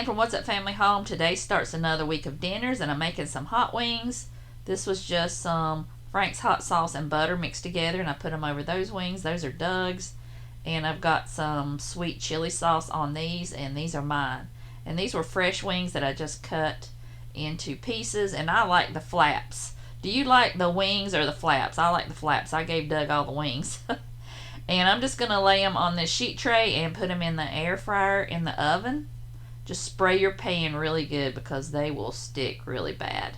Ann from What's Up Family Home. Today starts another week of dinners, and I'm making some hot wings. This was just some Frank's hot sauce and butter mixed together, and I put them over those wings. Those are Doug's. And I've got some sweet chili sauce on these, and these are mine. And these were fresh wings that I just cut into pieces, and I like the flaps. Do you like the wings or the flaps? I like the flaps. I gave Doug all the wings. And I'm just going to lay them on this sheet tray and put them in the air fryer in the oven. Just spray your pan really good because they will stick really bad.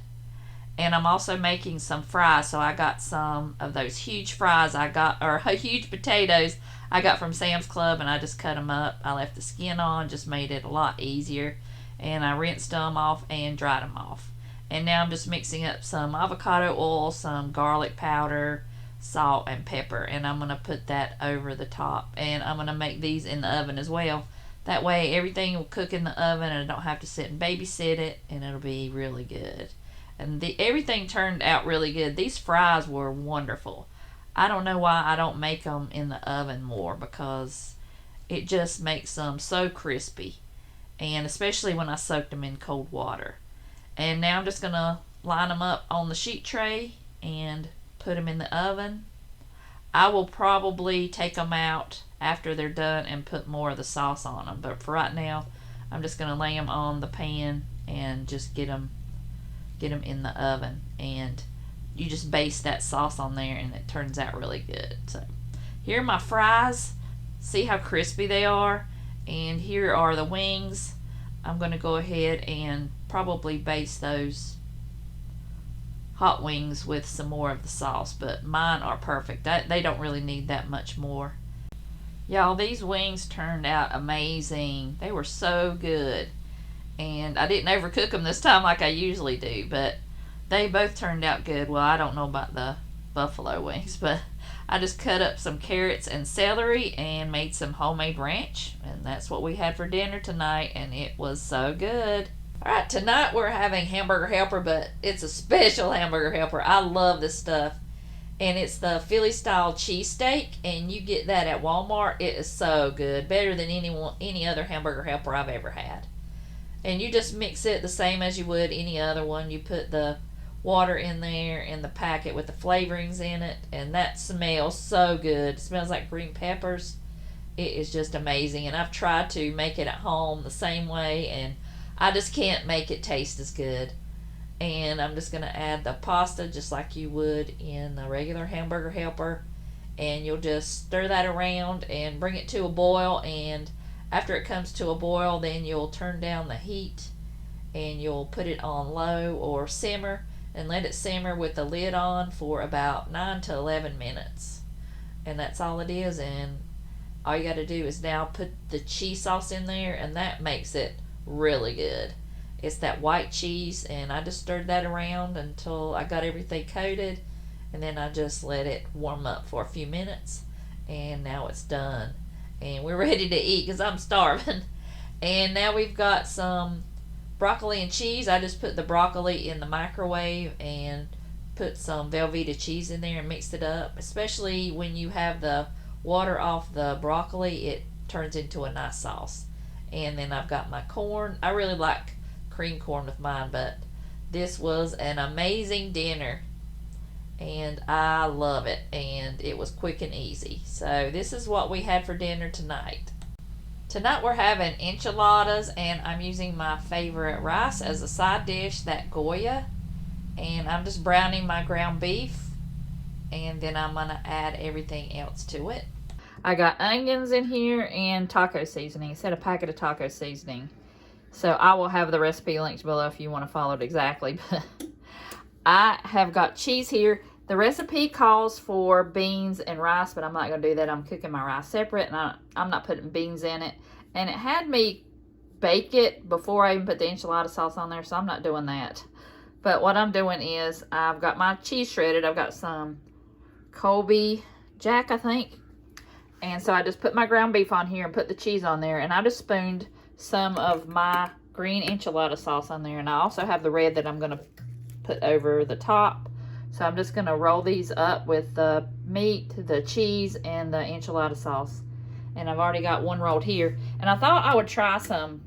And I'm also making some fries, so I got some of those huge fries huge potatoes I got from Sam's Club, and I just cut them up. I left the skin on, just made it a lot easier, and I rinsed them off and dried them off. And now I'm just mixing up some avocado oil, some garlic powder, salt, and pepper, and I'm going to put that over the top, and I'm going to make these in the oven as well. That way everything will cook in the oven, and I don't have to sit and babysit it, and it'll be really good. And everything turned out really good. These fries were wonderful. I don't know why I don't make them in the oven more, because it just makes them so crispy, and especially when I soaked them in cold water. And now I'm just going to line them up on the sheet tray and put them in the oven. I will probably take them out after they're done and put more of the sauce on them, but for right now I'm just going to lay them on the pan and just get them in the oven, and you just baste that sauce on there and it turns out really good. So here are my fries. See how crispy they are, and here are the wings. I'm going to go ahead and probably baste those hot wings with some more of the sauce, but mine are perfect. They don't really need that much more. Y'all, these wings turned out amazing. They were so good, and I didn't overcook them this time like I usually do, but they both turned out good. Well, I don't know about the buffalo wings, but I just cut up some carrots and celery and made some homemade ranch, and that's what we had for dinner tonight, and it was so good. Alright, tonight we're having hamburger helper, but it's a special hamburger helper. I love this stuff. And it's the Philly style cheesesteak, and you get that at Walmart. It is so good. Better than any other hamburger helper I've ever had. And you just mix it the same as you would any other one. You put the water in there in the packet with the flavorings in it, and that smells so good. It smells like green peppers. It is just amazing, and I've tried to make it at home the same way, and I just can't make it taste as good. And I'm just going to add the pasta just like you would in the regular hamburger helper, and you'll just stir that around and bring it to a boil, and after it comes to a boil, then you'll turn down the heat and you'll put it on low or simmer and let it simmer with the lid on for about 9 to 11 minutes. And that's all it is, and all you got to do is now put the cheese sauce in there, and that makes it really good. It's that white cheese, and I just stirred that around until I got everything coated, and then I just let it warm up for a few minutes, and now it's done. And we're ready to eat because I'm starving. And now we've got some broccoli and cheese. I just put the broccoli in the microwave and put some Velveeta cheese in there and mixed it up. Especially when you have the water off the broccoli, it turns into a nice sauce. And then I've got my corn. I really like cream corn with mine, but this was an amazing dinner, and I love it, and it was quick and easy. So this is what we had for dinner tonight. Tonight we're having enchiladas, and I'm using my favorite rice as a side dish, that Goya, and I'm just browning my ground beef, and then I'm going to add everything else to it. I got onions in here and taco seasoning. I said a packet of taco seasoning. So I will have the recipe linked below if you want to follow it exactly. But I have got cheese here. The recipe calls for beans and rice, but I'm not going to do that. I'm cooking my rice separate, and I'm not putting beans in it. And it had me bake it before I even put the enchilada sauce on there, so I'm not doing that. But what I'm doing is I've got my cheese shredded. I've got some Colby Jack, I think. And so I just put my ground beef on here and put the cheese on there. And I just spooned some of my green enchilada sauce on there. And I also have the red that I'm going to put over the top. So I'm just going to roll these up with the meat, the cheese, and the enchilada sauce. And I've already got one rolled here. And I thought I would try some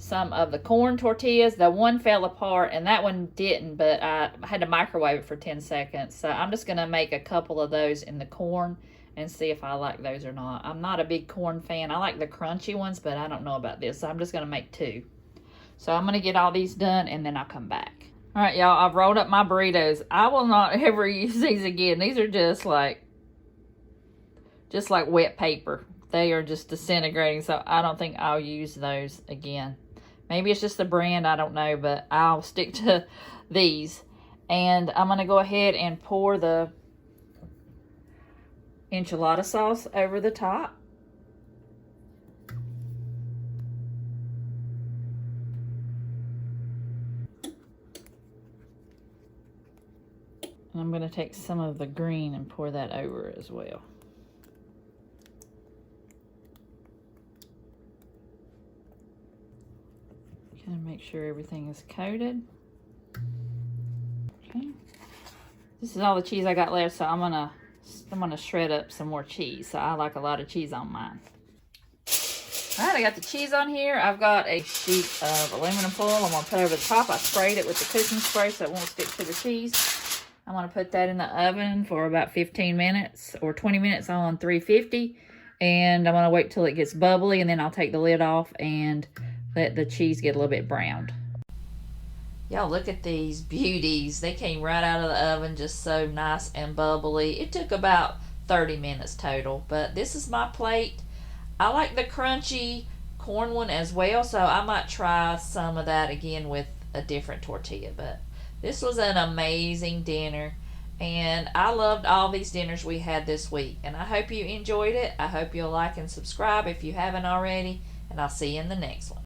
some of the corn tortillas. The one fell apart and that one didn't, but I had to microwave it for 10 seconds. So I'm just going to make a couple of those in the corn and see if I like those or not. I'm not a big corn fan. I like the crunchy ones, but I don't know about this. So I'm just going to make 2. So I'm going to get all these done and then I'll come back. All right, y'all, I've rolled up my burritos. I will not ever use these again. These are just like wet paper. They are just disintegrating, so I don't think I'll use those again. Maybe it's just the brand, I don't know, but I'll stick to these. And I'm going to go ahead and pour the enchilada sauce over the top. And I'm going to take some of the green and pour that over as well. Kind of make sure everything is coated. Okay. This is all the cheese I got left, so I'm gonna shred up some more cheese. So I like a lot of cheese on mine. All right, I got the cheese on here. I've got a sheet of aluminum foil. I'm gonna put over the top. I sprayed it with the cooking spray so it won't stick to the cheese. I'm gonna put that in the oven for about 15 minutes or 20 minutes on 350. And I'm gonna wait till it gets bubbly, and then I'll take the lid off and let the cheese get a little bit browned. Y'all, look at these beauties. They came right out of the oven, just so nice and bubbly. It took about 30 minutes total, but this is my plate. I like the crunchy corn one as well, so I might try some of that again with a different tortilla. But this was an amazing dinner, and I loved all these dinners we had this week, and I hope you enjoyed it. I hope you'll like and subscribe if you haven't already, and I'll see you in the next one.